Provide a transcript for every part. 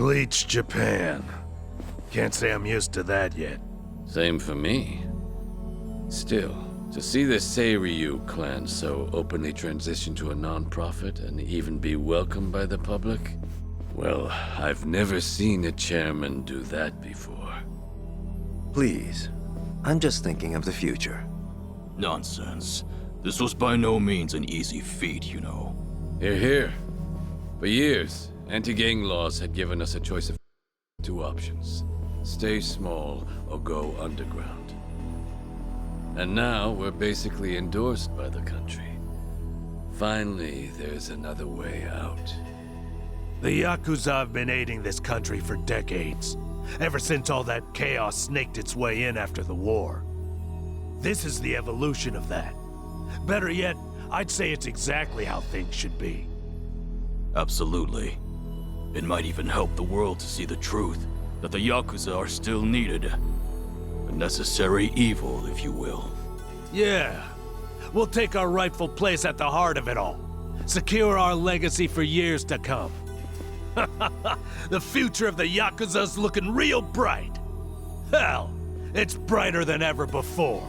Bleach Japan. Can't say I'm used to that yet. Same for me. Still, to see the Seiryu clan so openly transition to a non-profit and even be welcomed by the public? Well, I've never seen a chairman do that before. Please, I'm just thinking of the future. Nonsense. This was by no means an easy feat, you know. Hear, hear. For years, anti-gang laws had given us a choice of two options. Stay small or go underground. And now we're basically endorsed by the country. Finally, there's another way out. The Yakuza have been aiding this country for decades, ever since all that chaos snaked its way in after the war. This is the evolution of that. Better yet, I'd say it's exactly how things should be. Absolutely. It might even help the world to see the truth, that the Yakuza are still needed. A necessary evil, if you will. Yeah. We'll take our rightful place at the heart of it all. Secure our legacy for years to come. The future of the Yakuza's looking real bright. Hell, it's brighter than ever before.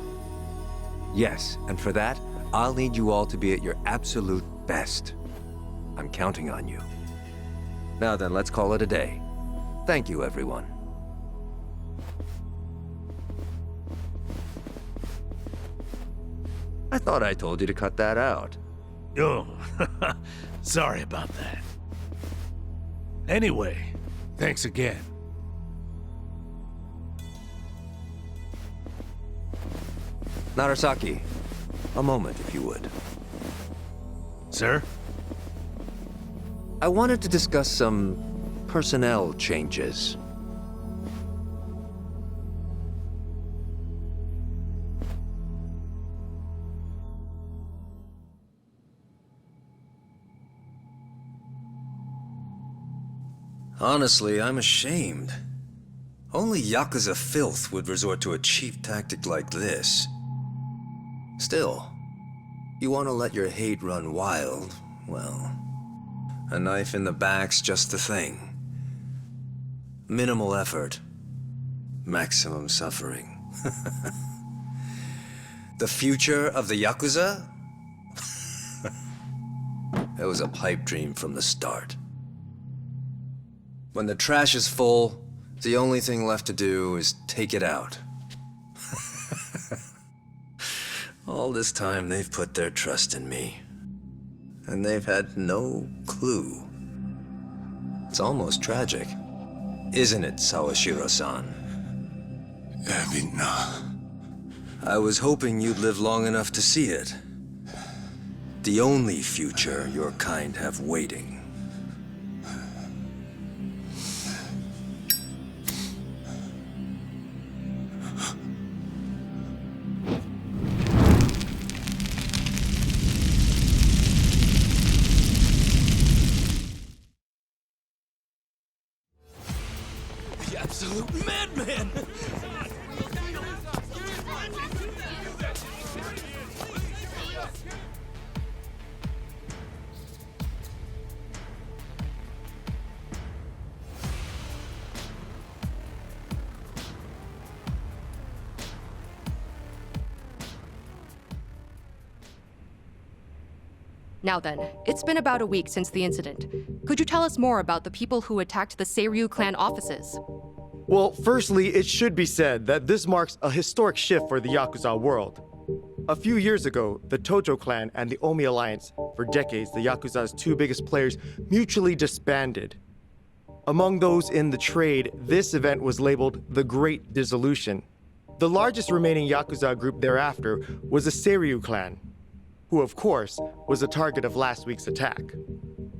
Yes, and for that, I'll need you all to be at your absolute best. I'm counting on you. Now then, let's call it a day. Thank you, everyone. I thought I told you to cut that out. Oh, sorry about that. Anyway, thanks again. Narasaki, a moment, if you would. Sir? I wanted to discuss some personnel changes. Honestly, I'm ashamed. Only Yakuza filth would resort to a cheap tactic like this. Still, you want to let your hate run wild, well, a knife in the back's just the thing. Minimal effort, maximum suffering. The future of the Yakuza? It was a pipe dream from the start. When the trash is full, the only thing left to do is take it out. All this time, they've put their trust in me. And they've had no clue. It's almost tragic. Isn't it, Sawashiro-san? I was hoping you'd live long enough to see it. The only future your kind have waiting. Absolute madman! Now then, it's been about a week since the incident. Could you tell us more about the people who attacked the Seiryu clan offices? Well, firstly, it should be said that this marks a historic shift for the Yakuza world. A few years ago, the Tojo clan and the Omi alliance, for decades the Yakuza's two biggest players, mutually disbanded. Among those in the trade, this event was labeled the Great Dissolution. The largest remaining Yakuza group thereafter was the Seiryu clan, who of course was the target of last week's attack.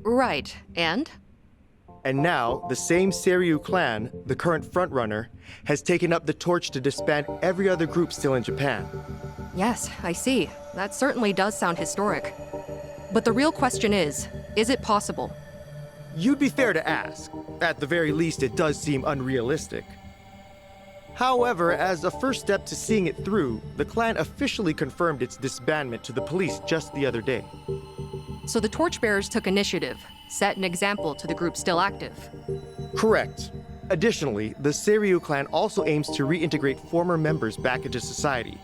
Right, and? And now, the same Seiryu clan, the current frontrunner, has taken up the torch to disband every other group still in Japan. Yes, I see. That certainly does sound historic. But the real question is it possible? You'd be fair to ask. At the very least, it does seem unrealistic. However, as a first step to seeing it through, the clan officially confirmed its disbandment to the police just the other day. So the torchbearers took initiative, set an example to the group still active. Correct. Additionally, the Seiryu clan also aims to reintegrate former members back into society.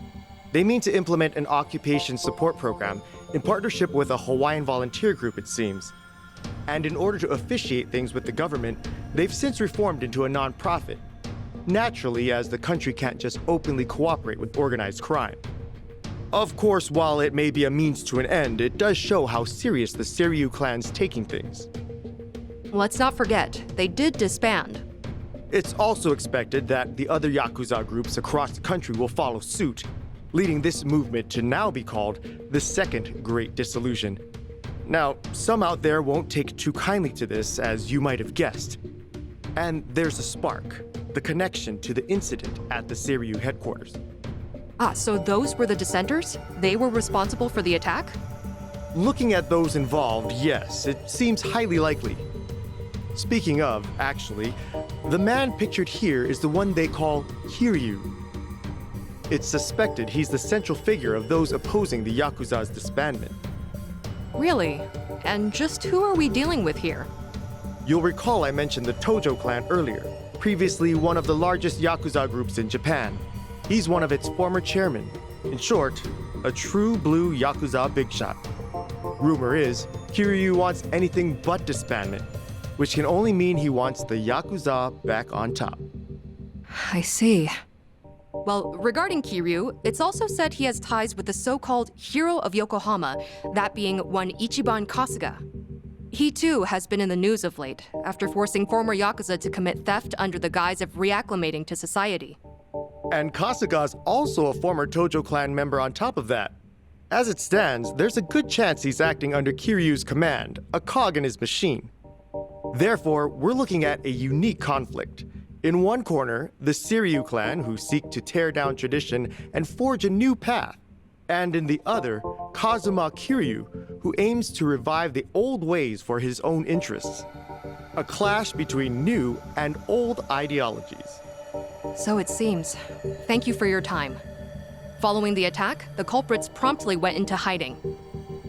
They mean to implement an occupation support program in partnership with a Hawaiian volunteer group, it seems. And in order to officiate things with the government, they've since reformed into a non-profit. Naturally, as the country can't just openly cooperate with organized crime. Of course, while it may be a means to an end, it does show how serious the Seiryu clan's taking things. Let's not forget, they did disband. It's also expected that the other Yakuza groups across the country will follow suit, leading this movement to now be called the Second Great Dissolution. Now, some out there won't take too kindly to this, as you might have guessed. And there's a spark, the connection to the incident at the Seiryu headquarters. Ah, so those were the dissenters? They were responsible for the attack? Looking at those involved, yes, it seems highly likely. Speaking of, actually, the man pictured here is the one they call Kiryu. It's suspected he's the central figure of those opposing the Yakuza's disbandment. Really? And just who are we dealing with here? You'll recall I mentioned the Tojo clan earlier, previously one of the largest Yakuza groups in Japan. He's one of its former chairmen. In short, a true blue Yakuza big shot. Rumor is, Kiryu wants anything but disbandment, which can only mean he wants the Yakuza back on top. I see. Well, regarding Kiryu, it's also said he has ties with the so-called Hero of Yokohama, that being one Ichiban Kasuga. He too has been in the news of late, after forcing former Yakuza to commit theft under the guise of reacclimating to society. And Kasuga's also a former Tojo clan member on top of that. As it stands, there's a good chance he's acting under Kiryu's command, a cog in his machine. Therefore, we're looking at a unique conflict. In one corner, the Seiryu clan, who seek to tear down tradition and forge a new path. And in the other, Kazuma Kiryu, who aims to revive the old ways for his own interests. A clash between new and old ideologies. So it seems. Thank you for your time. Following the attack, the culprits promptly went into hiding.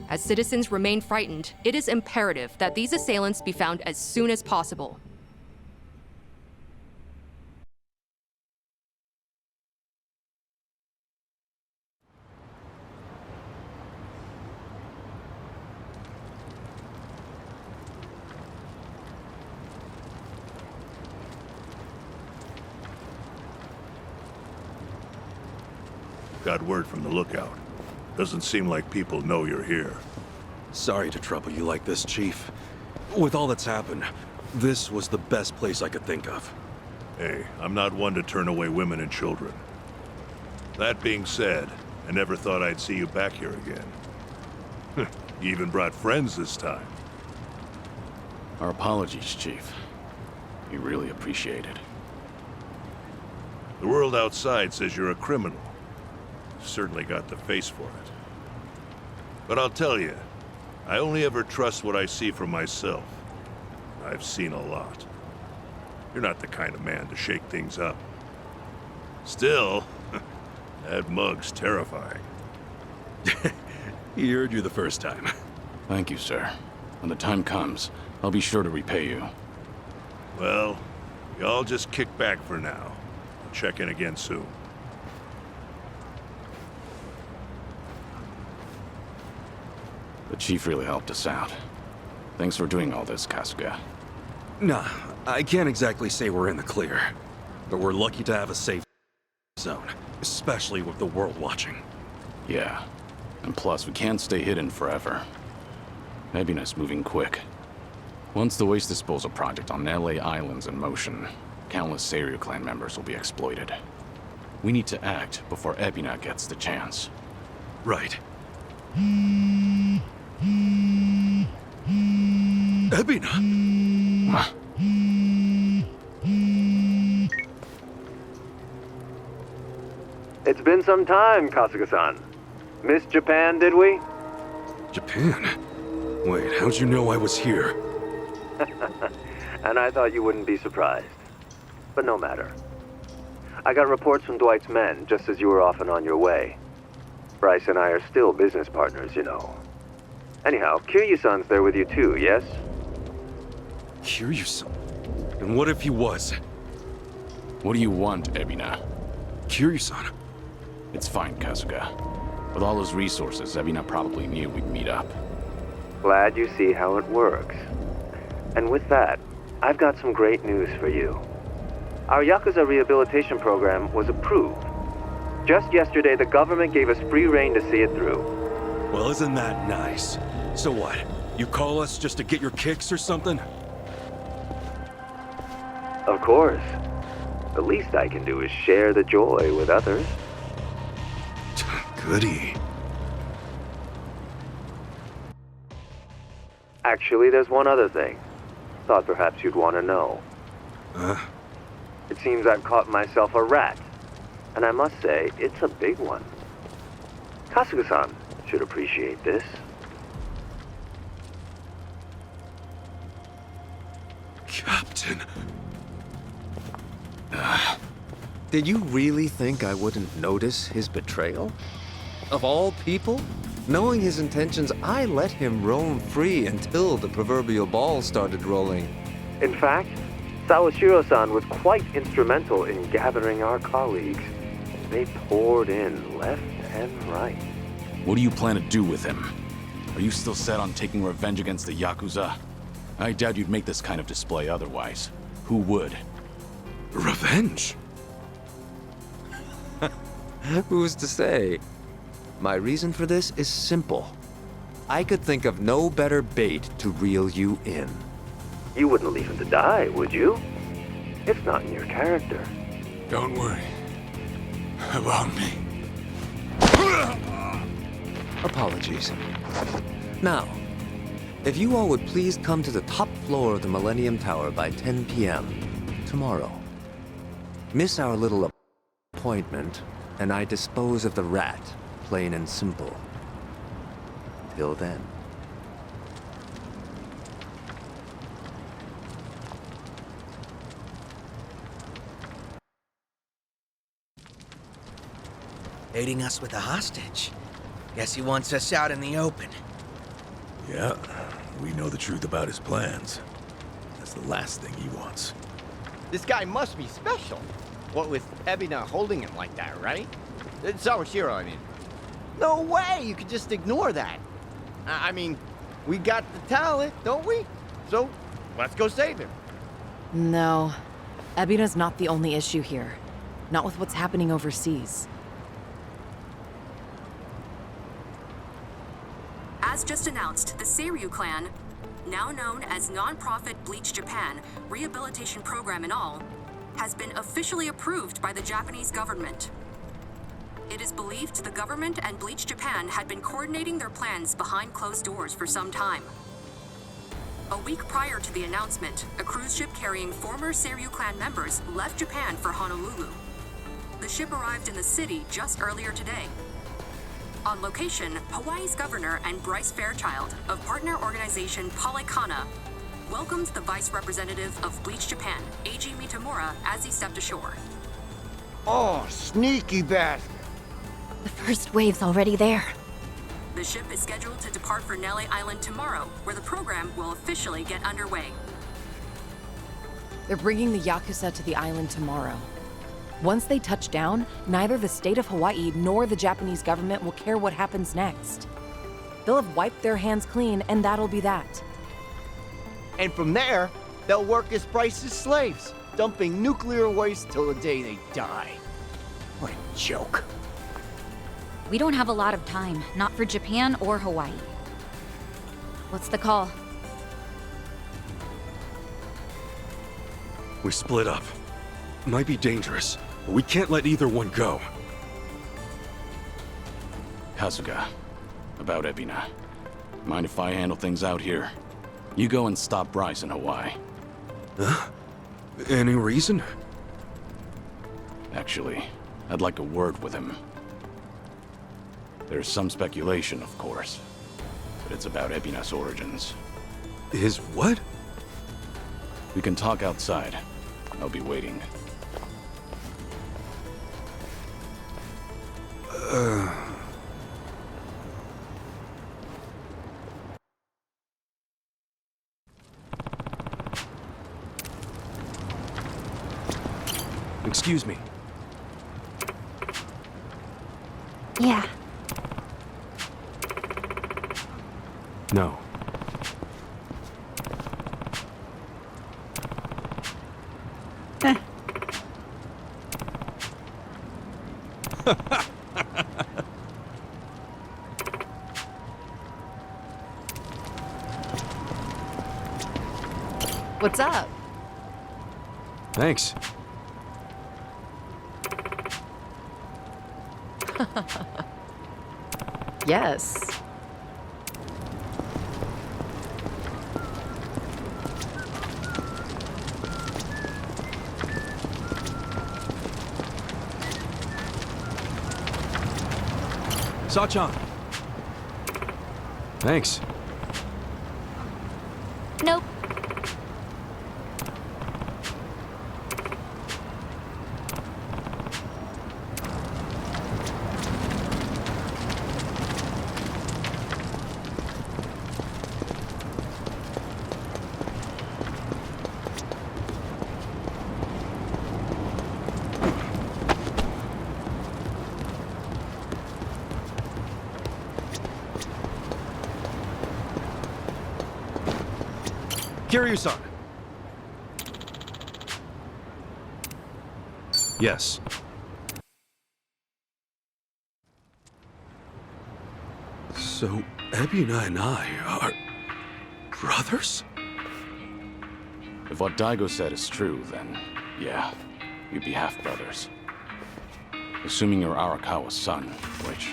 As citizens remain frightened, it is imperative that these assailants be found as soon as possible. Got word from the lookout. Doesn't seem like people know you're here. Sorry to trouble you like this, Chief. With all that's happened, this was the best place I could think of. Hey, I'm not one to turn away women and children. That being said, I never thought I'd see you back here again. You even brought friends this time. Our apologies, Chief. We really appreciate it. The world outside says you're a criminal. Certainly got the face for it. But I'll tell you, I only ever trust what I see for myself. I've seen a lot. You're not the kind of man to shake things up. Still, that mug's terrifying. He heard you the first time. Thank you, sir. When the time comes, I'll be sure to repay you. Well, y'all just kick back for now. I'll check in again soon. The Chief really helped us out. Thanks for doing all this, Kasuga. Nah, I can't exactly say we're in the clear. But we're lucky to have a safe zone, especially with the world watching. Yeah. And plus, we can't stay hidden forever. Nebina's moving quick. Once the waste disposal project on LA Island's in motion, countless Seiryu clan members will be exploited. We need to act before Ebina gets the chance. Right. Ebina! It's been some time, Kasuga-san. Missed Japan, did we? Japan? Wait, how'd you know I was here? And I thought you wouldn't be surprised. But no matter. I got reports from Dwight's men just as you were off and on your way. Bryce and I are still business partners, you know. Anyhow, Kiryu-san's there with you too, yes? Kiryu-san? And what if he was? What do you want, Ebina? Kiryu-san. It's fine, Kasuga. With all those resources, Ebina probably knew we'd meet up. Glad you see how it works. And with that, I've got some great news for you. Our Yakuza rehabilitation program was approved. Just yesterday, the government gave us free rein to see it through. Well, isn't that nice? So what? You call us just to get your kicks or something? Of course. The least I can do is share the joy with others. Goody. Actually, there's one other thing. Thought perhaps you'd want to know. Huh? It seems I've caught myself a rat. And I must say, it's a big one. Kasuga-san should appreciate this. Captain. Did you really think I wouldn't notice his betrayal? Of all people? Knowing his intentions, I let him roam free until the proverbial ball started rolling. In fact, Sawashiro-san was quite instrumental in gathering our colleagues. They poured in left and right. What do you plan to do with him? Are you still set on taking revenge against the Yakuza? I doubt you'd make this kind of display otherwise. Who would? Revenge? Who's to say? My reason for this is simple. I could think of no better bait to reel you in. You wouldn't leave him to die, would you? It's not in your character. Don't worry about me. Apologies. Now, if you all would please come to the top floor of the Millennium Tower by 10 p.m. tomorrow. Miss our little appointment, and I dispose of the rat, plain and simple. Till then. Aiding us with a hostage. Guess he wants us out in the open. Yeah, we know the truth about his plans. That's the last thing he wants. This guy must be special. What with Ebina holding him like that, right? Sawashiro, I mean. No way you could just ignore that. I mean, we got the talent, don't we? So, let's go save him. No. Ebina's not the only issue here. Not with what's happening overseas. As just announced, the Seiryu clan, now known as non-profit Bleach Japan Rehabilitation Program and all, has been officially approved by the Japanese government. It is believed the government and Bleach Japan had been coordinating their plans behind closed doors for some time. A week prior to the announcement, a cruise ship carrying former Seiryu clan members left Japan for Honolulu. The ship arrived in the city just earlier today. On location, Hawaii's governor and Bryce Fairchild of partner organization Palekana welcomed the vice representative of Bleach Japan, Eiji Mitamura, as he stepped ashore. Oh, sneaky bastard. The first wave's already there. The ship is scheduled to depart for Nele Island tomorrow, where the program will officially get underway. They're bringing the Yakuza to the island tomorrow. Once they touch down, neither the state of Hawaii nor the Japanese government will care what happens next. They'll have wiped their hands clean, and that'll be that. And from there, they'll work as Bryce's slaves, dumping nuclear waste till the day they die. What a joke. We don't have a lot of time, not for Japan or Hawaii. What's the call? We split up. Might be dangerous, but we can't let either one go. Kasuga, about Ebina. Mind if I handle things out here? You go and stop Bryce in Hawaii. Huh? Any reason? Actually, I'd like a word with him. There's some speculation, of course, but it's about Ebina's origins. His what? We can talk outside. I'll be waiting. Excuse me. Yeah. No. What's up? Thanks. Yes. Sachan. Thanks. Nope. Kiryu-san. Yes. So, Ebina and I are... brothers? If what Daigo said is true, then yeah, you'd be half-brothers. Assuming you're Arakawa's son, which,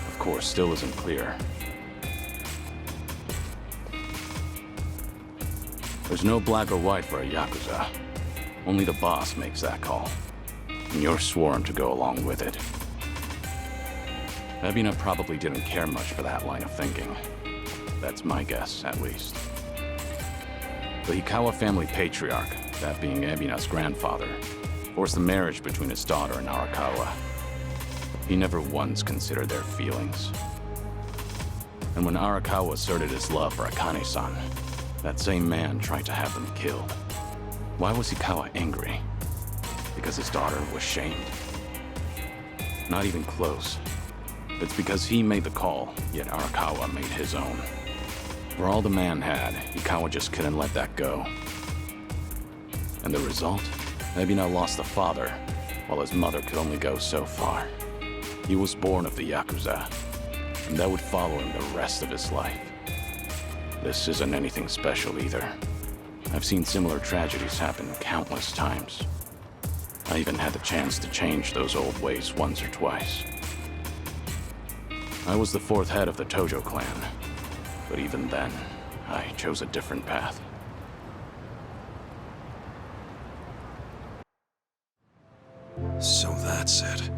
of course, still isn't clear. There's no black or white for a Yakuza. Only the boss makes that call. And you're sworn to go along with it. Ebina probably didn't care much for that line of thinking. That's my guess, at least. The Hikawa family patriarch, that being Ebina's grandfather, forced the marriage between his daughter and Arakawa. He never once considered their feelings. And when Arakawa asserted his love for Akane-san, that same man tried to have them killed. Why was Hikawa angry? Because his daughter was shamed? Not even close. It's because he made the call, yet Arakawa made his own. For all the man had, Hikawa just couldn't let that go. And the result? Ebina lost a father, while his mother could only go so far. He was born of the Yakuza, and that would follow him the rest of his life. This isn't anything special either. I've seen similar tragedies happen countless times. I even had the chance to change those old ways once or twice. I was the fourth head of the Tojo clan, but even then, I chose a different path. So that's it.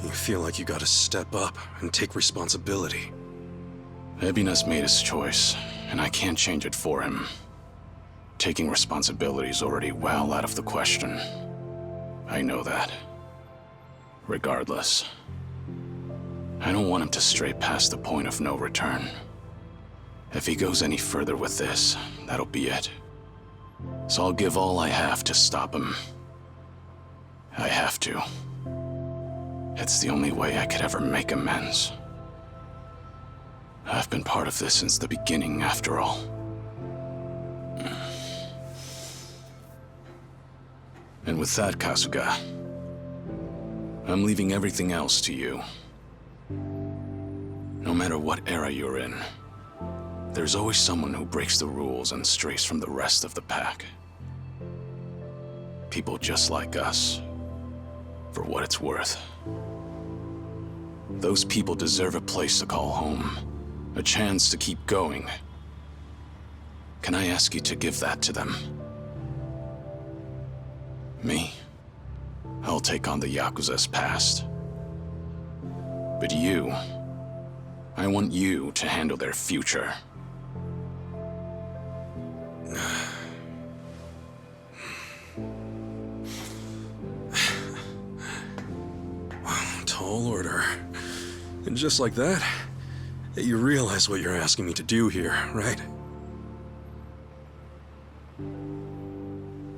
You feel like you gotta step up and take responsibility. Ebina's made his choice, and I can't change it for him. Taking responsibility is already well out of the question. I know that. Regardless, I don't want him to stray past the point of no return. If he goes any further with this, that'll be it. So I'll give all I have to stop him. I have to. It's the only way I could ever make amends. I've been part of this since the beginning, after all. And with that, Kasuga, I'm leaving everything else to you. No matter what era you're in, there's always someone who breaks the rules and strays from the rest of the pack. People just like us, for what it's worth. Those people deserve a place to call home, a chance to keep going. Can I ask you to give that to them? Me? I'll take on the Yakuza's past. But you, I want you to handle their future. Tall order. And just like that, you realize what you're asking me to do here, right?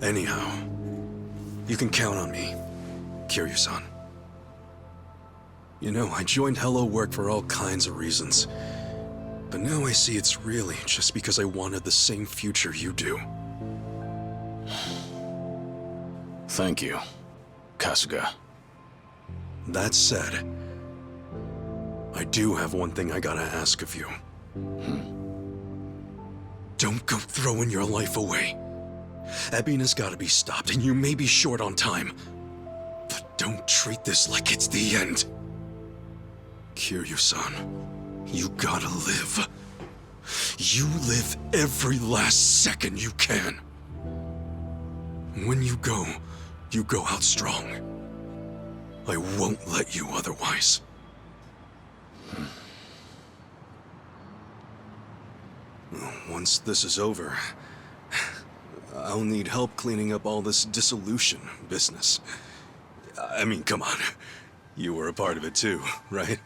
Anyhow, you can count on me. Kiryu-san. You know, I joined Hello Work for all kinds of reasons. But now I see it's really just because I wanted the same future you do. Thank you, Kasuga. That said, I do have one thing I gotta ask of you. Don't go throwing your life away. Ebina's gotta be stopped, and you may be short on time. But don't treat this like it's the end. Kiryu-san, you gotta live. You live every last second you can. When you go out strong. I won't let you otherwise. Once this is over, I'll need help cleaning up all this dissolution business. I mean, come on. You were a part of it too, right?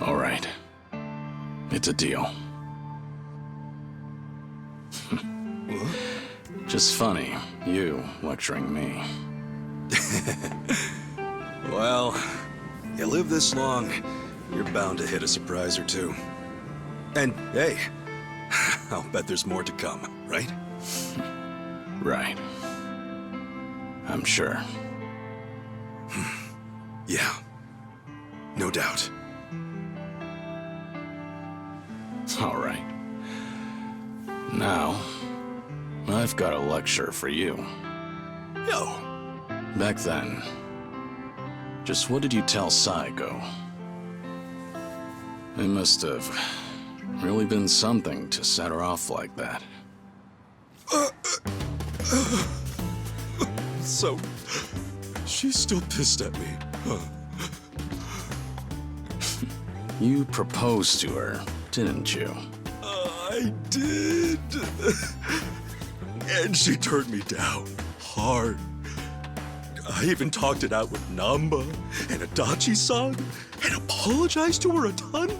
All right. It's a deal. Just funny, you lecturing me. Well, you live this long, you're bound to hit a surprise or two. And hey, I'll bet there's more to come, right? Right. I'm sure. Yeah, no doubt. All right. Now, I've got a lecture for you. Yo. Back then, just what did you tell Saigo? It must have really been something to set her off like that. So, she's still pissed at me, huh? You proposed to her, didn't you? I did. And she turned me down hard. I even talked it out with Namba and Adachi-san and apologized to her a ton.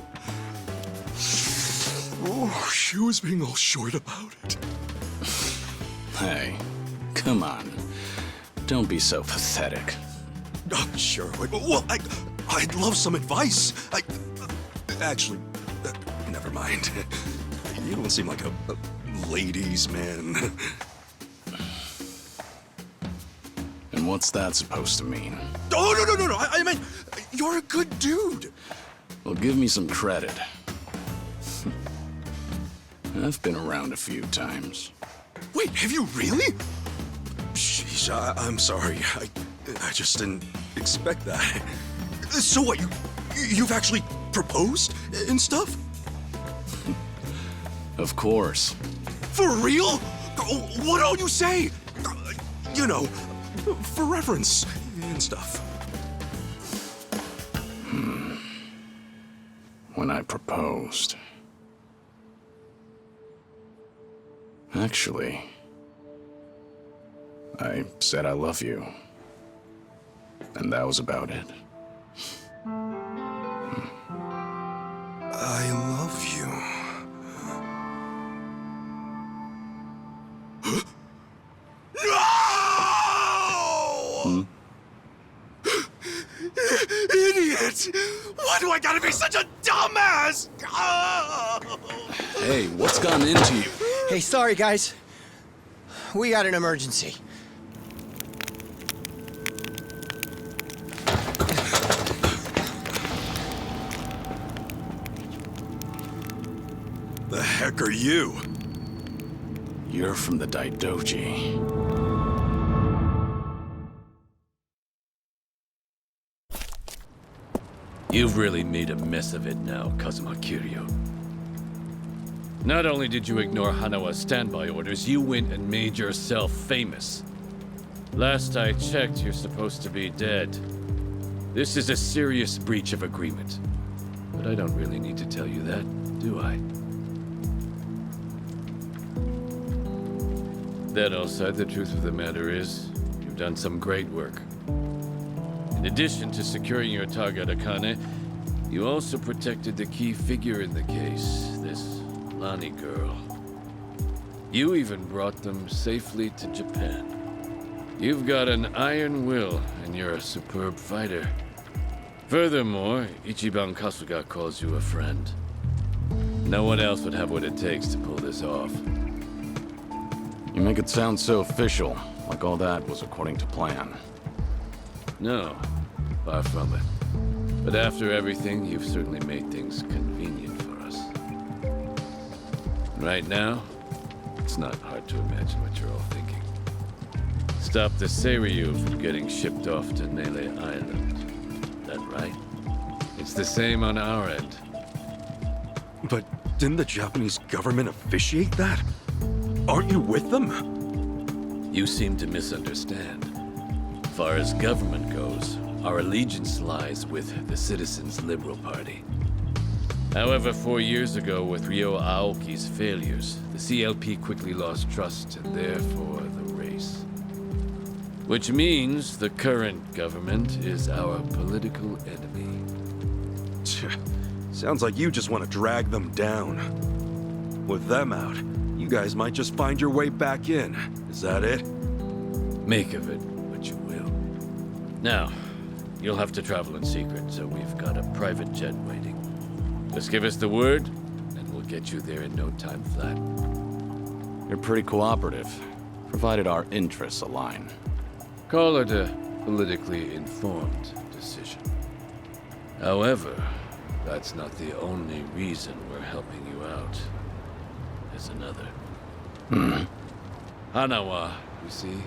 Oh, she was being all short about it. Hey, come on. Don't be so pathetic. Oh, sure. Well, I'd love some advice. Actually, never mind. You don't seem like a ladies' man. And what's that supposed to mean? Oh, no. I mean, you're a good dude. Well, give me some credit. I've been around a few times. Wait, have you really? Sheesh, I'm sorry. I just didn't expect that. So what, you've actually proposed and stuff? Of course. For real? What all you say? You know, for reference and stuff. When I proposed. Actually, I said I love you. And that was about it. I love you. No! Idiot! Why do I gotta be such a dumbass? Oh! Hey, what's gone into you? Hey, sorry, guys. We got an emergency. The heck are you? You're from the Daidoji. You've really made a mess of it now, Kazuma Kiryu. Not only did you ignore Hanawa's standby orders, you went and made yourself famous. Last I checked, you're supposed to be dead. This is a serious breach of agreement. But I don't really need to tell you that, do I? That all said, the truth of the matter is, you've done some great work. In addition to securing your target, Akane, you also protected the key figure in the case, this Lani girl. You even brought them safely to Japan. You've got an iron will, and you're a superb fighter. Furthermore, Ichiban Kasuga calls you a friend. No one else would have what it takes to pull this off. You make it sound so official, like all that was according to plan. No, far from it. But after everything, you've certainly made things convenient for us. Right now, it's not hard to imagine what you're all thinking. Stop the Seiryu from getting shipped off to Nele Island. That right? It's the same on our end. But didn't the Japanese government officiate that? Aren't you with them? You seem to misunderstand. As far as government goes, our allegiance lies with the Citizens' Liberal Party. However, 4 years ago, with Ryo Aoki's failures, the CLP quickly lost trust and therefore the race. Which means the current government is our political enemy. Sounds like you just want to drag them down. With them out, you guys might just find your way back in. Is that it? Make of it what you will. Now, you'll have to travel in secret, so we've got a private jet waiting. Just give us the word, and we'll get you there in no time flat. You're pretty cooperative, provided our interests align. Call it a politically informed decision. However, that's not the only reason we're helping you out. There's another. Hanawa, you see,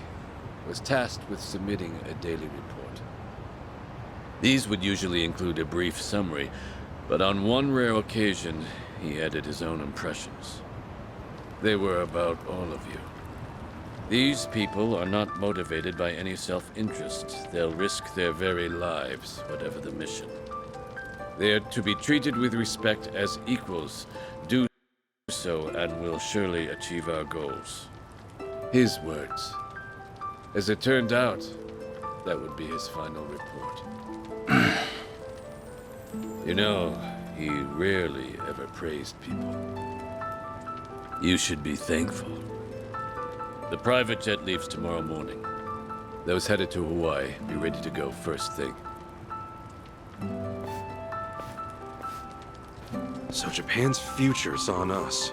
was tasked with submitting a daily report. These would usually include a brief summary, but on one rare occasion, he added his own impressions. They were about all of you. These people are not motivated by any self-interest. They'll risk their very lives, whatever the mission. They are to be treated with respect as equals. Do so, and we'll surely achieve our goals. His words. As it turned out, that would be his final report. You know, he rarely ever praised people. You should be thankful. The private jet leaves tomorrow morning. Those headed to Hawaii, be ready to go first thing. So Japan's future's on us.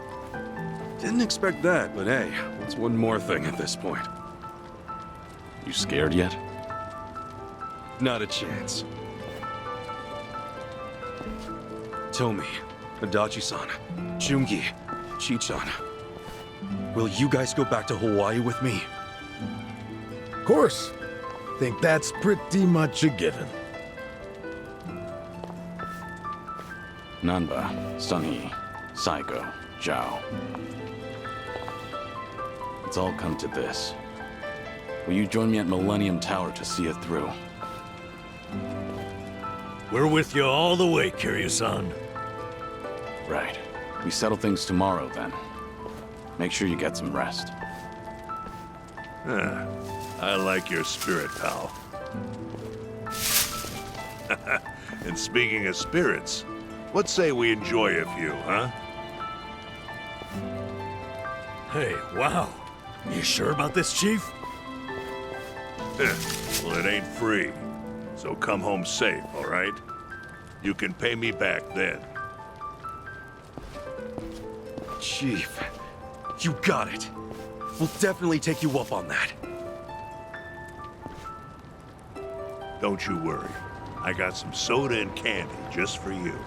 Didn't expect that, but hey, what's one more thing at this point? You scared yet? Not a chance. Tomi, Adachi-san, Jungi, Chi-chan. Will you guys go back to Hawaii with me? Of course. Think that's pretty much a given. Nanba, Sunny, Saiko, Zhao. It's all come to this. Will you join me at Millennium Tower to see it through? We're with you all the way, Kiryu-san. Right. We settle things tomorrow, then. Make sure you get some rest. I like your spirit, pal. And speaking of spirits, what say we enjoy a few, huh? Hey, wow. You sure about this, Chief? Well, it ain't free. So come home safe, all right? You can pay me back then. Chief, you got it. We'll definitely take you up on that. Don't you worry. I got some soda and candy just for you.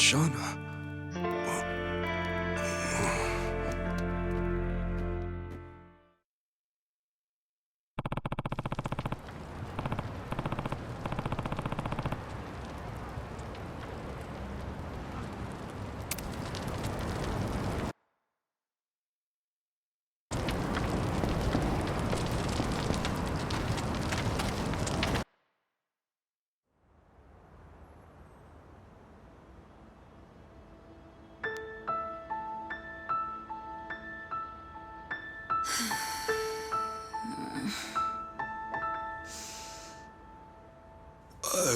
Sachan?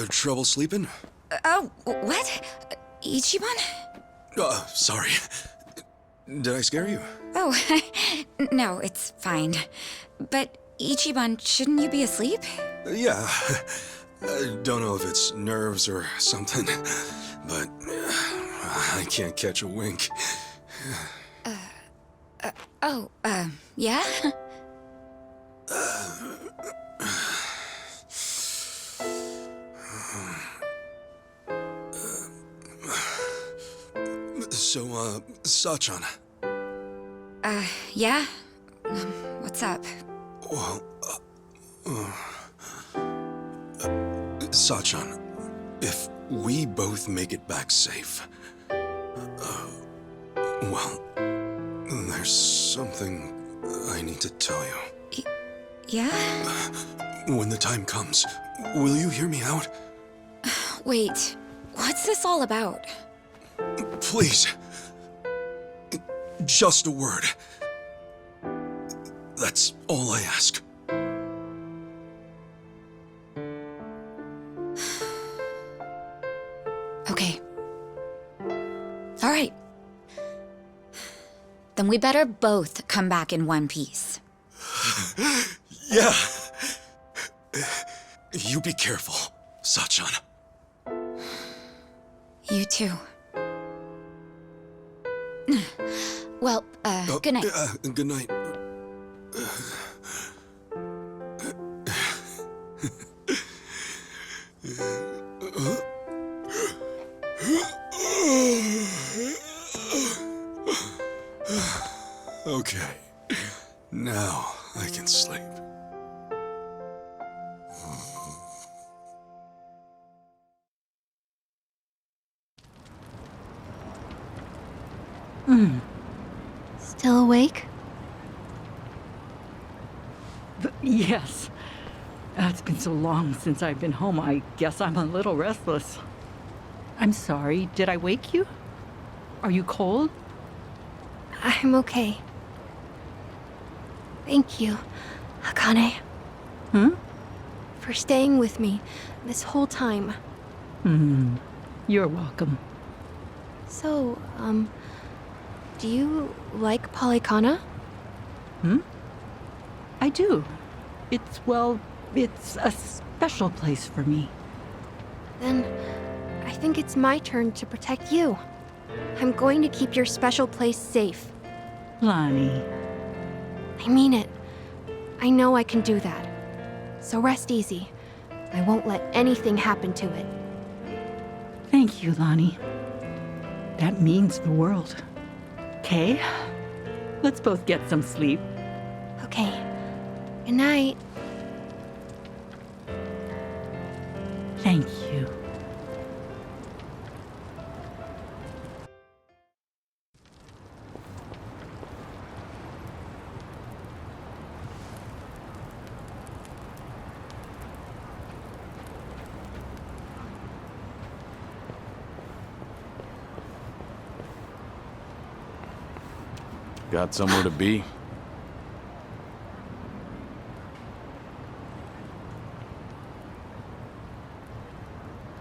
Trouble sleeping? Oh, what? Ichiban? Sorry. Did I scare you? Oh, no, it's fine. But Ichiban, shouldn't you be asleep? Yeah. I don't know if it's nerves or something, but I can't catch a wink. Yeah? So, Sachan. Yeah? What's up? Well, Sachan, if we both make it back safe, well, there's something I need to tell you. Yeah? When the time comes, will you hear me out? Wait, what's this all about? Please. Just a word. That's all I ask. Okay. All right. Then we better both come back in one piece. Yeah. You be careful, Sachan. You too. Well, good night. Good night. Okay. Now I can sleep. Still awake? Yes. It's been so long since I've been home, I guess I'm a little restless. I'm sorry, did I wake you? Are you cold? I'm okay. Thank you, Akane. For staying with me this whole time. You're welcome. So, do you like Polycana? I do. It's a special place for me. Then, I think it's my turn to protect you. I'm going to keep your special place safe. Lonnie. I mean it. I know I can do that. So rest easy. I won't let anything happen to it. Thank you, Lonnie. That means the world. Okay? Let's both get some sleep. Okay. Good night. Thank you. Got somewhere to be?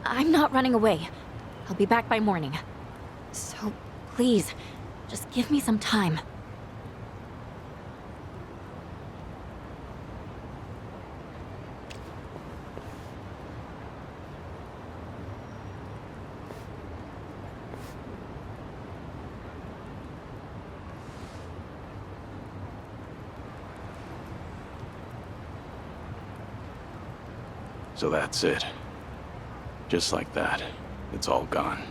I'm not running away. I'll be back by morning. So, please, just give me some time. So that's it. Just like that, it's all gone.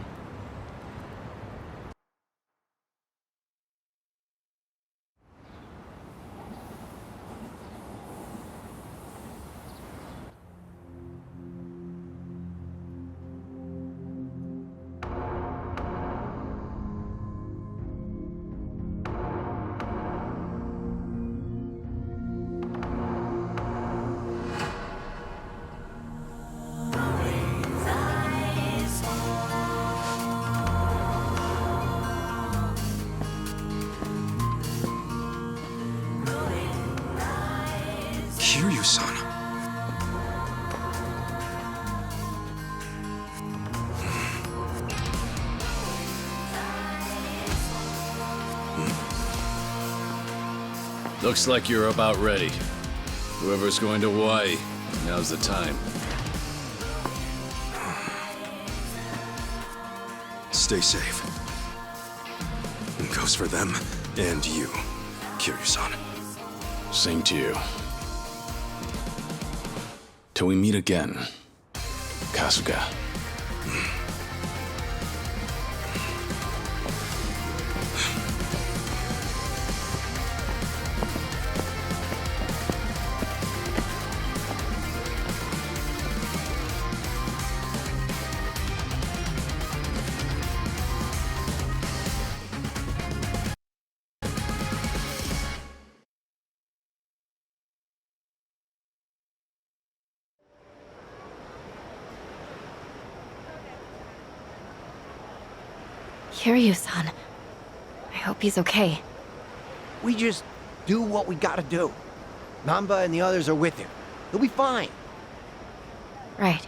Kiryu-san. Looks like you're about ready. Whoever's going to Hawaii, now's the time. Stay safe. Goes for them and you, Kiryu-san. Same to you. Till we meet again, Kasuga. Kiryu-san. I hope he's okay. We just do what we gotta do. Namba and the others are with him. He'll be fine. Right.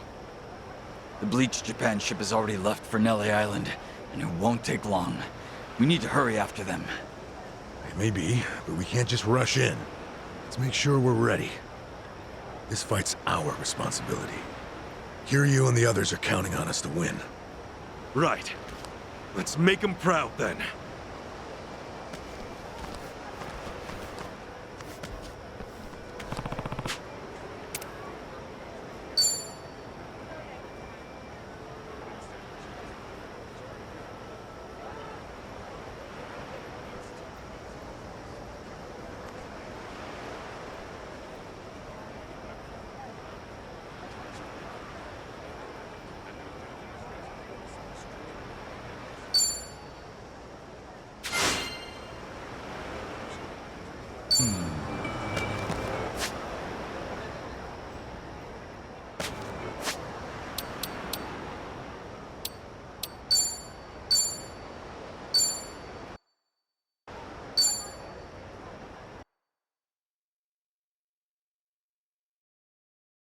The Bleach Japan ship has already left for Nelly Island, and it won't take long. We need to hurry after them. Maybe, but we can't just rush in. Let's make sure we're ready. This fight's our responsibility. Kiryu and the others are counting on us to win. Right. Let's make them proud, then.